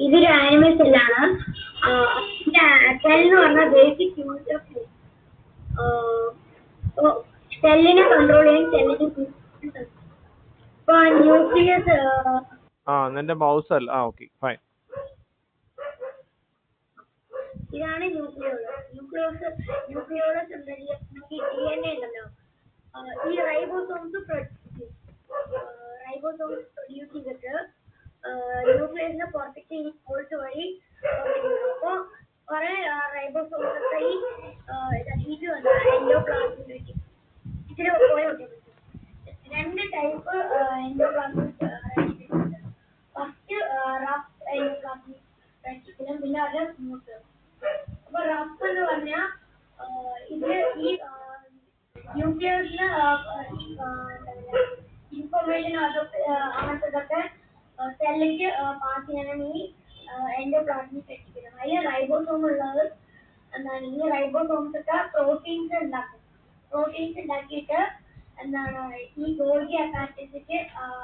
ഇതൊരു animal സെല്ലാണ്. Cell എന്ന് പറഞ്ഞാൽ ബേസിക് യൂണിറ്റ് ഓഫ് സെല്ലിനെ കൺട്രോൾ ചെയ്യാൻ സെല്ലിന് ഇപ്പൊ ന്യൂക്ലിയസ്. നിന്റെ മൗസ് അല്ല. Okay fine. ഇതാണ് ന്യൂക്ലിയോളസ് ഉണ്ടെങ്കിൽ DNA ഉണ്ടല്ലോ, ഈ റൈബോസോംസ് പ്രൊഡ്യൂസ് ചെയ്തിട്ട് ന്യൂക്ലിയസിനെ പുറത്തേക്ക് ഈ ഫോൾട്ട് വഴി അപ്പോൾ കുറെ റൈബോസോംസ് ഒക്കെ ഇത് എൻഡോപ്ലാസ്മിലേക്ക് ഇതിൽ പോയി പറ്റും. രണ്ട് type endoplasmic reticulum. First rough endoplasmic reticulum, പിന്നെ അത് സ്മൂത്ത്. അപ്പൊ റഫ് എന്ന് പറഞ്ഞാൽ ഇത് ഈ ന്യൂക്ലിയസിന് ഇൻഫർമേഷൻ അങ്ങനത്തതൊക്കെ സെല്ലിലേക്ക് പാസ് ചെയ്യാനാണ് ഈ എൻഡോപ്ലാസ്മിക് റെറ്റിക്കുലം. അതിൽ റൈബോസോം ഉള്ളത് എന്താണ്, ഈ റൈബോസോംസ് ഒക്കെ പ്രോട്ടീൻസ് ഉണ്ടാക്കിയിട്ട് എന്താണ് ഈ ഗോൾഗി അപ്പാരറ്റസിലേക്ക്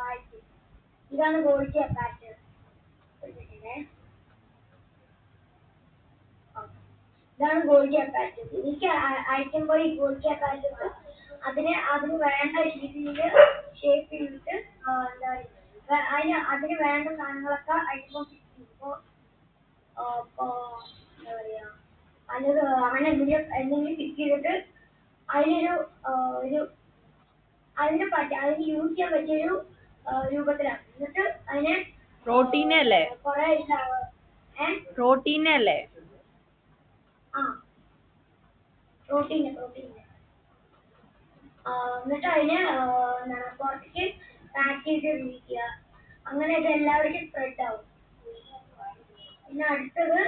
അയക്കും. ഇതാണ് ഗോൾഗി അപ്പാരറ്റസ്. ഇതാണ് ഗോൾഗി അപ്പാരറ്റസ്. എനിക്ക് അയക്കുമ്പോൾ ഈ ഗോൾഗി അപ്പാരറ്റസ് അതിന് വേണ്ട രീതിയിൽ ഷേപ്പ് ചെയ്തിട്ട് അതിന് വേണ്ട സാധനങ്ങളൊക്കെ അയക്കുമ്പോൾ ഇപ്പോ എന്താ പറയാ, അതിന് അങ്ങനെ എന്തെങ്കിലും ഫിറ്റ് ചെയ്തിട്ട് അതിന് യൂസ് ചെയ്യാൻ പറ്റിയൊരു രൂപത്തിലാണ്. എന്നിട്ട് അതിനെ പ്രോട്ടീനല്ലേ? കുറെ പ്രോട്ടീനല്ലേ? പ്രോട്ടീൻ എന്നിട്ട് അതിനെ പുറത്തേക്ക് പാക്ക് ചെയ്ത് ഇരിക്കുക. അങ്ങനെ ഇത് എല്ലാവർക്കും സ്പ്രെഡ് ആവും. പിന്നെ അടുത്തത്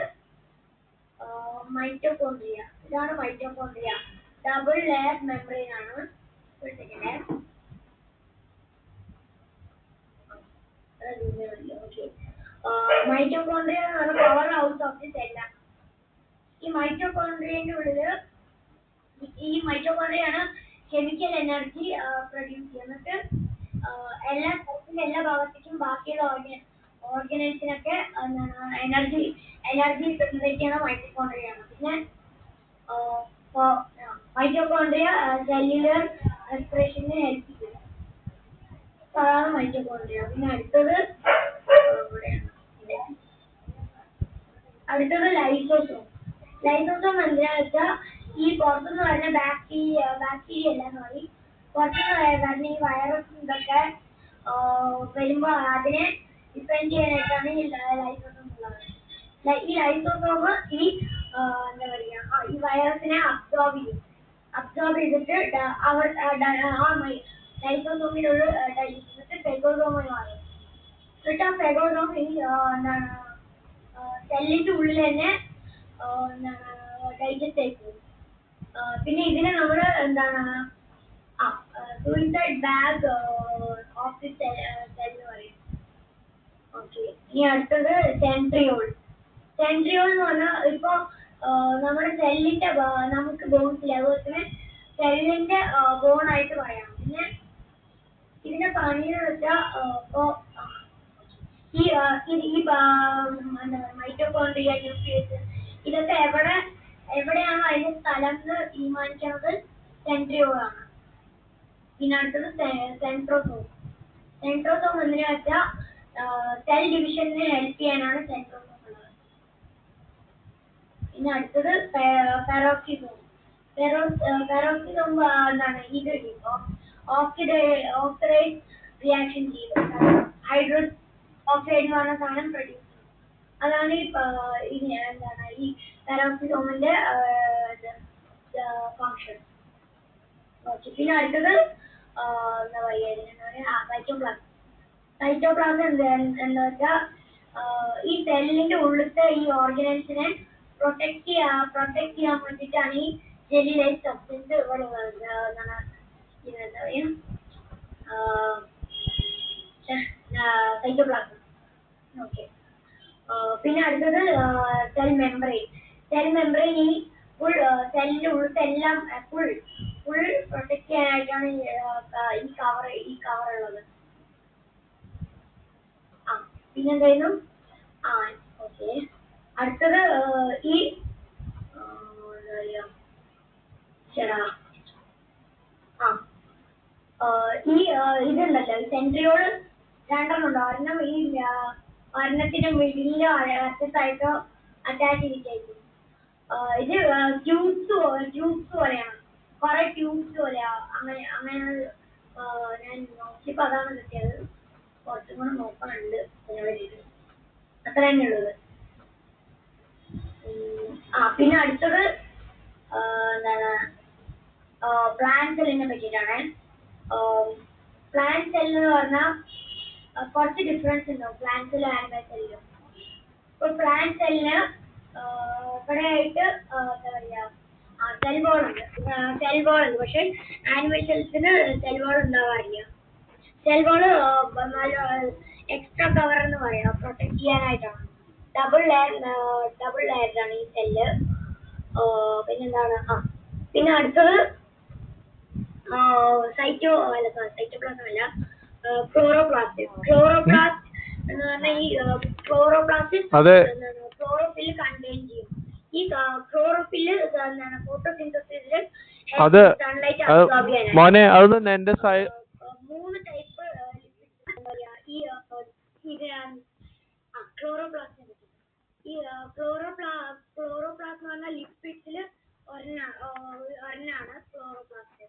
മൈറ്റോകോൺഡ്രിയ. ഇതാണ് മൈറ്റോകോൺഡ്രിയ. ഡബിൾ ലെയർ മെംബ്രെയിൻ ആണ്. മൈറ്റോകോൺഡ്രിയ എന്ന് പറഞ്ഞ പവർ ഹൗസ് ഓഫ് ദി സെല്ലാണ്. ഈ മൈറ്റോകോൺഡ്രിയന്റെ ഉള്ളില് ഈ മൈറ്റോകോൺഡ്രിയാണ് കെമിക്കൽ എനർജി പ്രൊഡ്യൂസ് ചെയ്യുന്നത്. എല്ലാ ഭാഗത്തേക്കും ബാക്കിയുള്ള ഓർഗനൈസിനൊക്കെ എനർജി ജനറേറ്റ് ചെയ്യുന്ന മൈറ്റോകോൺഡ്രിയാണ്. പിന്നെ മൈറ്റോകോൺഡ്രിയ സെല്ലുലർ റെസ്പിറേഷന് ഹെൽപ്പ് ചെയ്യും. അതാണ് മൈറ്റോകോൺഡ്രിയ. പിന്നെ അടുത്തത് ലൈസോസോം. ലൈസോസോം എന്താണെന്ന് വെച്ചാൽ ഈ പുറത്തുനിന്ന് വരുന്ന ബാക്ടീരിയ അല്ലാന്ന് പറയും. പുറത്തുനിന്ന് വരുന്ന ഈ വൈറസ് ഇതൊക്കെ വരുമ്പോൾ അതിനെ ഡിഫെൻഡ് ചെയ്യാനായിട്ടാണ് ഈ ലൈസോസോം ഉള്ളത്. ഈ ലൈസോസോം എന്താ പറയാ, ഈ വൈറസിനെ അബ്സോർബ് ചെയ്തിട്ട് ലൈസോസോമിലുള്ള ഫെഗോസോമായി മാറും. എന്നിട്ട് ആ ഫെഗോസോം എന്താണ് സെല്ലിന്റെ ഉള്ളിൽ തന്നെ ഡൈജസ്റ്റ് ആയി പോകും. പിന്നെ ഇതിനെ നമ്മൾ എന്താണ് suicide bag of the cell എന്ന് പറയും. ഓക്കെ. ഇനി അടുത്തത് സെൻട്രിയോൾ എന്ന് പറഞ്ഞാൽ ഇപ്പൊ നമ്മുടെ സെല്ലിന്റെ നമുക്ക് ബോൺസ് ഇല്ല, അതുപോലെ സെല്ലിന്റെ ബോണായിട്ട് പറയാം. പിന്നെ ഇതിന്റെ പണിയെന്ന് വെച്ചാൽ ഈ മൈറ്റോകോൺഡ്രിയ, ന്യൂക്ലിയസ് ഇതൊക്കെ എവിടെയാണോ അതിന്റെ സ്ഥലം എന്ന് തീരുമാനിക്കുന്നത് സെൻട്രിയോളാണ്. പിന്നെ അടുത്തത് സെൻട്രോസോം എന്തിനാ വെച്ചാൽ സെൽ ഡിവിഷന് ഹെൽപ്പ് ചെയ്യാനാണ് സെൻട്രോസോം ഉള്ളത്. പിന്നെ അടുത്തത് പെറോക്സിസോം എന്താണ്, ഇത് ഓക്സിഡൈസ് റിയാക്ഷൻ ചെയ്ത് ഹൈഡ്രോജൻ ഓക്സൈഡ് എന്ന് പറഞ്ഞ സാധനം പ്രൊഡ്യൂസ് ചെയ്യും. അതാണ് എന്താണ് ഈ പെറോക്സിസോമിന്റെ ഫങ്ഷൻ. പിന്നെ അടുത്തത് എന്താ പറയാ, സൈറ്റോപ്ലാസം എന്താ വെച്ചാൽ ഈ സെല്ലിന്റെ ഉള്ളിലത്തെ ഈ ഓർഗനൈസിനെ പ്രൊട്ടക്ട് ചെയ്യാൻ വേണ്ടിയിട്ടാണ് ഈ ജെല്ലി ലൈക്ക് സബ്സ്റ്റൻസ് ഇവിടെ സൈറ്റോപ്ലാസം. ഓക്കെ. പിന്നെ അടുത്തത് സെൽ മെംബ്രെയിൻ ഈ ഫുൾ സെല്ലിന്റെ ഉള്ളിലത്തെ എല്ലാം ഫുൾ പ്രൊട്ടക്ട് ചെയ്യാനായിട്ടാണ് ഈ കവർ ഉള്ളത്. പിന്നെന്തായിരുന്നു ആ ഓക്കെ. അടുത്തത് ഈ എന്താ പറയാ, ചേടാ ആ ഈ ഇതുണ്ടല്ലോ സെൻട്രിയോൾ രണ്ടെണ്ണം ഉണ്ട്. ഒരെണ്ണം ഈ ഒരെണ്ണത്തിന്റെ മിഡിലിലോ അറ്റത്തായിട്ടോ അറ്റാച്ച് ചെയ്തിട്ടായിരിക്കും. ഇത് ട്യൂബ്സ് പോലെയാണ്, കുറെ ട്യൂബ്സ് പോലെയാ. അങ്ങനെ അങ്ങനെ ഞാൻ നോക്കിയപ്പോ അതാണ് കിട്ടിയത്. കുറച്ചും കൂടെ നോക്കാനുണ്ട് ഇതിനെ വേണ്ടിയിട്ട്. അത്ര തന്നെ ഉള്ളത്. പിന്നെ അടുത്തത് എന്താണ്, പ്ലാന്റ് സെല്ലിനെ പറ്റിയിട്ടാണ്. പ്ലാന്റ് സെൽ എന്ന് പറഞ്ഞാൽ കുറച്ച് ഡിഫറൻസ് ഉണ്ടാവും പ്ലാന്റ് സെല്ലും ആനിമൽ സെല്ലിലും. ഇപ്പൊ പ്ലാന്റ് സെല്ലിന് ഇവിടെ ആയിട്ട് എന്താ പറയാ, സെൽ വാൾ ഉണ്ട്. പക്ഷെ ആനിമൽ സെൽസിന് സെൽ വാൾ ഉണ്ടാവാറില്ല. സെൽ വാൾ എക്സ്ട്രാ കവർ എന്ന് പറയാം, പ്രൊട്ടക്ട് ചെയ്യാനായിട്ടാണ്. ഡബിൾ ലെയറാണ് ഈ സെല്ല്. പിന്നെന്താണ്, പിന്നെ അടുത്തത് സൈറ്റോപ്ലാസം അല്ല, ക്ലോറോപ്ലാസ്റ്റ്. എന്ന് പറഞ്ഞാൽ ഈ ക്ലോറോപ്ലാസ്റ്റ് ക്ലോറോഫിൽ കണ്ടെയ്ൻ ചെയ്യും. ഈ ക്ലോറോഫില് എന്താണ് ഫോട്ടോസിന്തസിസിൽ സൺലൈറ്റ് അബ്സോർബ് ചെയ്യാനാണ്. 3 ടൈപ്പ് ഈ ക്ലോറോപ്ലാസ്റ്റ്. ഈ ക്ലോറോപ്ലാസ്റ്റ് എന്ന് പറഞ്ഞാൽ ലിപ്പിഡ്സിൽ ഒരെണ്ണാണ് ക്ലോറോപ്ലാസ്റ്റ്.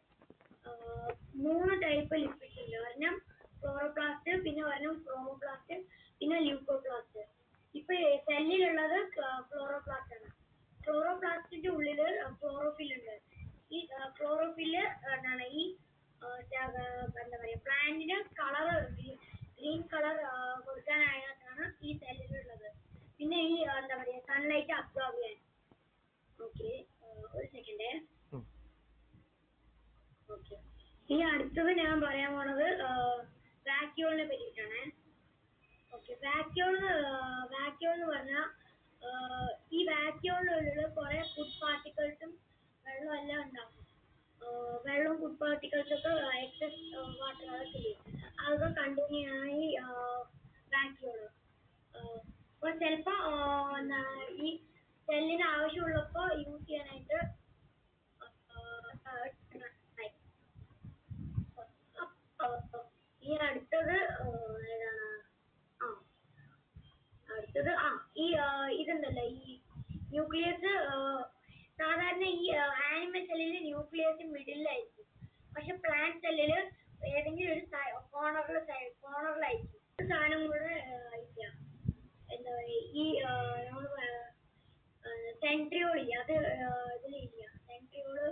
3 ടൈപ്പ് ലിപ്പിഡ്സ് ഉണ്ട്. ഒരെണ്ണം ക്ലോറോപ്ലാസ്റ്റ്, പിന്നെ ഒരെണ്ണം ക്രോമോപ്ലാസ്റ്റ്, പിന്നെ ല്യൂക്കോപ്ലാസ്റ്റ്. ഇപ്പൊ സെല്ലിലുള്ളത് ക്ലോറോപ്ലാസ്റ്റ് ആണ്. ക്ലോറോപ്ലാസ്റ്റിന്റെ ഉള്ളില് ക്ലോറോഫിൽ ഉണ്ട്. ഈ ക്ലോറോഫില് എന്താണ് ഈ എന്താ പറയാ, പ്ലാന്റിന് കളർ ഗ്രീൻ കളർ കൊടുക്കാനായിട്ടാണ് ഈ സെല്ലിലുള്ളത്. പിന്നെ ഈ എന്താ പറയാ, സൺലൈറ്റ് അബ്സോർബ് ചെയ്യാൻ. ഓക്കെ, ഒരു സെക്കൻഡ്. ഓക്കെ, ഇനി അടുത്തത് ഞാൻ പറയാൻ പോണത് വാക്യൂളിനെ പറ്റിയിട്ടാണ്. ഓക്കെ, വാക്യൂൾ എന്ന് പറഞ്ഞാൽ ഈ വാക്യൂളിലുള്ള കുറെ ഫുഡ് പാർട്ടിക്കിൾസും വെള്ളം എല്ലാം ഉണ്ടാവും. വെള്ളവും ഫുഡ് പാർട്ടിക്കിൾസ് ഒക്കെ എക്സസ് വാട്ടർ അതൊക്കെ അതൊക്കെ കണ്ടെയ്ൻ ചെയ്യാണ് ഈ വാക്യൂള്. അപ്പോൾ ചിലപ്പോ ഈ സെല്ലിന് ആവശ്യമുള്ളപ്പോ യൂസ് ചെയ്യാനായിട്ട് ഈ അടുത്തത് ഏതാണ്, അടുത്തത് ഈ ഇതുണ്ടല്ലോ, ഈ ന്യൂക്ലിയസ്. സാധാരണ ഈ ആനിമൽ സെല്ലില് ന്യൂക്ലിയസ് മിഡിലായിരിക്കും. പക്ഷെ പ്ലാന്റ് സെല്ലില് ഏതെങ്കിലും ഒരു കോർണറിലായിരിക്കും. സാധനം കൂടെ ഇല്ല, എന്താ പറയുക, ഈ സെൻട്രിയോൾ ഇല്ല, അത് ഇതിലില്ല. സെൻട്രിയോള്